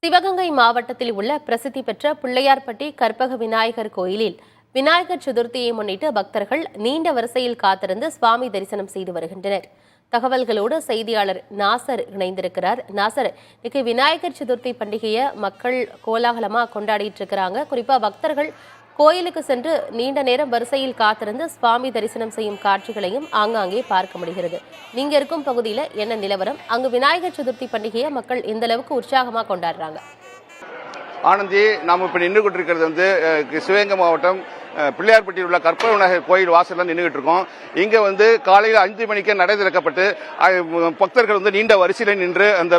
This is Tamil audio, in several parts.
சிவகங்கை மாவட்டத்தில் உள்ள பிரசித்தி பெற்ற பிள்ளையார்பட்டி கற்பக விநாயகர் கோயிலில் விநாயகர் சதுர்த்தியை முன்னிட்டு பக்தர்கள் நீண்ட வரிசையில் காத்திருந்து சுவாமி தரிசனம் செய்து வருகின்றனர். தகவல்களோடு செய்தியாளர் நாசர் இணைந்திருக்கிறார். நாசர், இன்னைக்கு விநாயகர் சதுர்த்தி பண்டிகையை மக்கள் கோலாகலமா கொண்டாடிட்டு இருக்கிறாங்க. குறிப்பா பக்தர்கள் கோயிலுக்கு சென்று நீண்ட நேரம் வரிசையில் காத்திருந்து சுவாமி தரிசனம் செய்யும் காட்சிகளையும் ஆங்காங்கே பார்க்க முடிகிறது. நீங்க இருக்கும் பகுதியில என்ன நிலவரம்? அங்கு விநாயகர் சதுர்த்தி பண்டிகையை மக்கள் இந்த அளவுக்கு உற்சாகமா கொண்டாடுறாங்க? ஆனந்தி, நாம் இப்ப நின்று கொண்டிருக்கிறது சிவகங்கை மாவட்டம் பிள்ளையார்பட்டியில் உள்ள கற்பக விநாயகர் கோயில் வாசல்ல நின்றுகிட்டு இருக்கோம். இங்க காலையில் 5 மணிக்கு நடை திறக்கப்பட்டு பக்தர்கள் நீண்ட வரிசையில் நின்று அந்த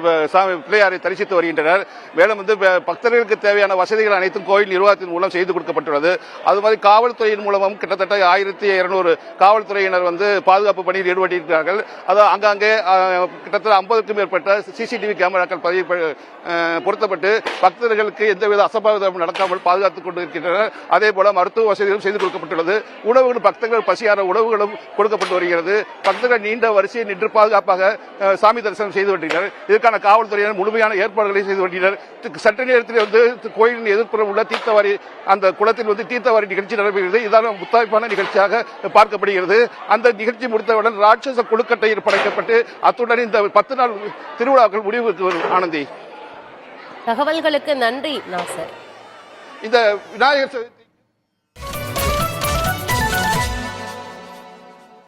பிள்ளையாரை தரிசித்து வருகின்றனர். மேலும் பக்தர்களுக்கு தேவையான வசதிகள் அனைத்தும் கோயில் நிர்வாகத்தின் மூலம் செய்து கொடுக்கப்பட்டுள்ளது. அது மாதிரி காவல்துறையின் மூலமும் கிட்டத்தட்ட 1200 காவல்துறையினர் பாதுகாப்பு பணியில் ஈடுபட்டிருக்கிறார்கள். அது அங்கங்கே கிட்டத்தட்ட 50க்கும் மேற்பட்ட சிசிடிவி கேமராக்கள் பொருத்தப்பட்டு பக்தர்களுக்கு எந்தவித அசம்பாவிதம் நடக்காமல் பாதுகாத்துக் கொண்டிருக்கின்றனர். அதே போல மருத்துவ வசதிகளும் செய்து கொடுக்கப்பட்டுள்ளது. உணவுகளும் பக்தர்கள் பசியார உணவுகளும் கொடுக்கப்பட்டு வருகிறது. பக்தர்கள் நீண்ட வரிசையை நின்று பாதுகாப்பாக சாமி தரிசனம் செய்து வருகின்றனர். இதற்கான காவல்துறையினர் முழுமையான ஏற்பாடுகளை செய்து வருகின்றனர். சற்று நேரத்தில் கோயிலின் எதிர்ப்புறம் உள்ள தீர்த்தவாரி அந்த குளத்தில் தீர்த்தவாரி நிகழ்ச்சி நடைபெறுகிறது. இதான முத்தாய்ப்பான நிகழ்ச்சியாக பார்க்கப்படுகிறது. அந்த நிகழ்ச்சி முடித்தவுடன் ராட்சச கொழுக்கட்டையில் படைக்கப்பட்டு அத்துடன் இந்த 10 நாள் திருவிழாக்கள் முடிவுக்கு வரும். ஆனந்தி, தகவல்களுக்கு நன்றி நாசர். இந்த விநாயகர்